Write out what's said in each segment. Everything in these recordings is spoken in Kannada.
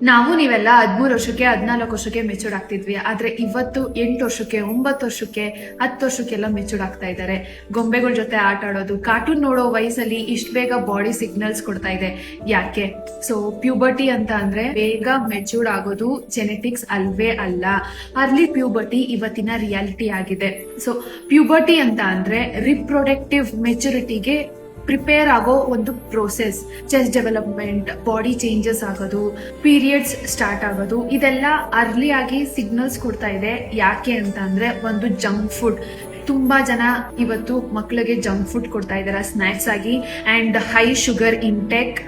ನಾವು ನೀವೆಲ್ಲ 13 ವರ್ಷಕ್ಕೆ 14 ವರ್ಷಕ್ಕೆ ಮೆಚೂರ್ಡ್ ಆಗ್ತಿದ್ವಿ. ಆದ್ರೆ ಇವತ್ತು 8 ವರ್ಷಕ್ಕೆ 9 ವರ್ಷಕ್ಕೆ 10 ವರ್ಷಕ್ಕೆಲ್ಲ ಮೆಚೂರ್ಡ್ ಆಗ್ತಾ ಇದ್ದಾರೆ. ಗೊಂಬೆಗಳ ಜೊತೆ ಆಟ ಆಡೋದು, ಕಾರ್ಟೂನ್ ನೋಡೋ ವಯಸ್ಸಲ್ಲಿ ಇಷ್ಟು ಬೇಗ ಬಾಡಿ ಸಿಗ್ನಲ್ಸ್ ಕೊಡ್ತಾ ಇದೆ. ಯಾಕೆ? ಸೊ ಪ್ಯೂಬರ್ಟಿ ಅಂತ ಅಂದ್ರೆ ಬೇಗ ಮೆಚೂರ್ಡ್ ಆಗೋದು ಜೆನೆಟಿಕ್ಸ್ ಅಲ್ವೇ ಅಲ್ಲ. ಅರ್ಲಿ ಪ್ಯೂಬರ್ಟಿ ಇವತ್ತಿನ ರಿಯಾಲಿಟಿ ಆಗಿದೆ. ಸೊ ಪ್ಯೂಬರ್ಟಿ ಅಂತ ಅಂದ್ರೆ ರಿಪ್ರೊಡಕ್ಟಿವ್ ಮೆಚುರಿಟಿಗೆ ಪ್ರಿಪೇರ್ ಆಗೋ ಒಂದು process. Chest development, body changes ಆಗೋದು, ಪೀರಿಯಡ್ಸ್ ಸ್ಟಾರ್ಟ್ ಆಗೋದು, ಇದೆಲ್ಲ ಅರ್ಲಿ ಆಗಿ ಸಿಗ್ನಲ್ಸ್ ಕೊಡ್ತಾ ಇದೆ. ಯಾಕೆ ಅಂತ ಅಂದ್ರೆ ಒಂದು ಜಂಕ್ ಫುಡ್. ತುಂಬಾ ಜನ ಇವತ್ತು ಮಕ್ಕಳಿಗೆ ಜಂಕ್ ಫುಡ್ ಕೊಡ್ತಾ ಇದಾರೆ ಸ್ನಾಕ್ಸ್ ಆಗಿ. ಅಂಡ್ ಹೈ ಶುಗರ್ ಇಂಟೆಕ್,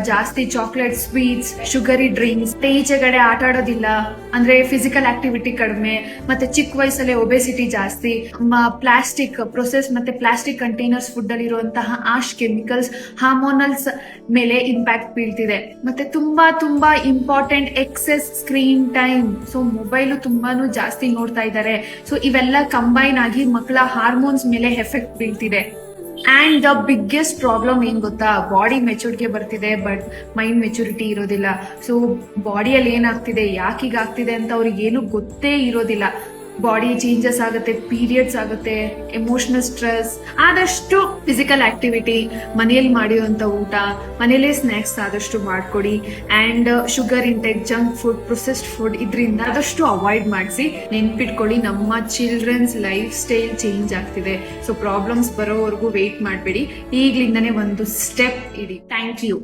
ಜಾಸ್ತಿ ಚಾಕ್ಲೇಟ್, ಸ್ವೀಟ್ಸ್, ಶುಗರಿ ಡ್ರಿಂಕ್ಸ್, ಈಚೆಗಡೆ ಆಟ ಆಡೋದಿಲ್ಲ ಅಂದ್ರೆ ಫಿಸಿಕಲ್ ಆಕ್ಟಿವಿಟಿ ಕಡಿಮೆ, ಮತ್ತೆ ಚಿಕ್ಕ ವಯಸ್ಸಲ್ಲೇ ಒಬೆಸಿಟಿ ಜಾಸ್ತಿ, ಪ್ಲಾಸ್ಟಿಕ್ ಪ್ರೊಸೆಸ್ ಮತ್ತೆ ಪ್ಲಾಸ್ಟಿಕ್ ಕಂಟೈನರ್ಸ್ ಫುಡ್ ಅಲ್ಲಿ ಇರುವಂತಹ ಆಶ್ ಕೆಮಿಕಲ್ಸ್, ಹಾರ್ಮೋನಲ್ಸ್ ಮೇಲೆ ಇಂಪ್ಯಾಕ್ಟ್ ಬೀಳ್ತಿದೆ. ಮತ್ತೆ ತುಂಬಾ ತುಂಬಾ important excess screen time. So mobile ತುಂಬಾನು ಜಾಸ್ತಿ ನೋಡ್ತಾ ಇದ್ದಾರೆ. ಸೊ ಇವೆಲ್ಲ ಕಂಬೈನ್ ಆಗಿ ಮಕ್ಕಳ ಹಾರ್ಮೋನ್ಸ್ ಮೇಲೆ ಎಫೆಕ್ಟ್ ಬೀಳ್ತಿದೆ. ಅಂಡ್ ದ ಬಿಗ್ಗೆಸ್ಟ್ ಪ್ರಾಬ್ಲಮ್ ಏನ್ ಗೊತ್ತಾ? ಬಾಡಿ ಮೆಚೂರ್ಡ್ಗೆ ಬರ್ತಿದೆ ಬಟ್ ಮೈಂಡ್ ಮೆಚುರಿಟಿ ಇರೋದಿಲ್ಲ. ಸೊ ಬಾಡಿಯಲ್ಲಿ ಏನಾಗ್ತಿದೆ, ಯಾಕೀಗಾಗ್ತಿದೆ ಅಂತ ಅವ್ರಿಗೆ ಏನು ಗೊತ್ತೇ ಇರೋದಿಲ್ಲ. ಬಾಡಿ ಚೇಂಜಸ್ ಆಗುತ್ತೆ, ಪೀರಿಯಡ್ಸ್ ಆಗುತ್ತೆ, ಎಮೋಷನಲ್ ಸ್ಟ್ರೆಸ್. ಆದಷ್ಟು ಫಿಸಿಕಲ್ ಆಕ್ಟಿವಿಟಿ, ಮನೆಯಲ್ಲಿ ಮಾಡಿರುವಂತ ಊಟ, ಮನೇಲೇ ಸ್ನಾಕ್ಸ್ ಆದಷ್ಟು ಮಾಡ್ಕೊಡಿ. And sugar intake, junk food, processed food ಇದರಿಂದ ಆದಷ್ಟು ಅವಾಯ್ಡ್ ಮಾಡಿಸಿ. ನೆನ್ಪಿಟ್ಕೊಳ್ಳಿ, ನಮ್ಮ ಚಿಲ್ಡ್ರನ್ಸ್ ಲೈಫ್ ಸ್ಟೈಲ್ ಚೇಂಜ್ ಆಗ್ತಿದೆ. ಸೊ ಪ್ರಾಬ್ಲಮ್ಸ್ ಬರೋವರೆಗೂ ವೇಟ್ ಮಾಡಬೇಡಿ, ಈಗ್ಲಿಂದನೇ ಒಂದು ಸ್ಟೆಪ್ ಇಡಿ. Thank you.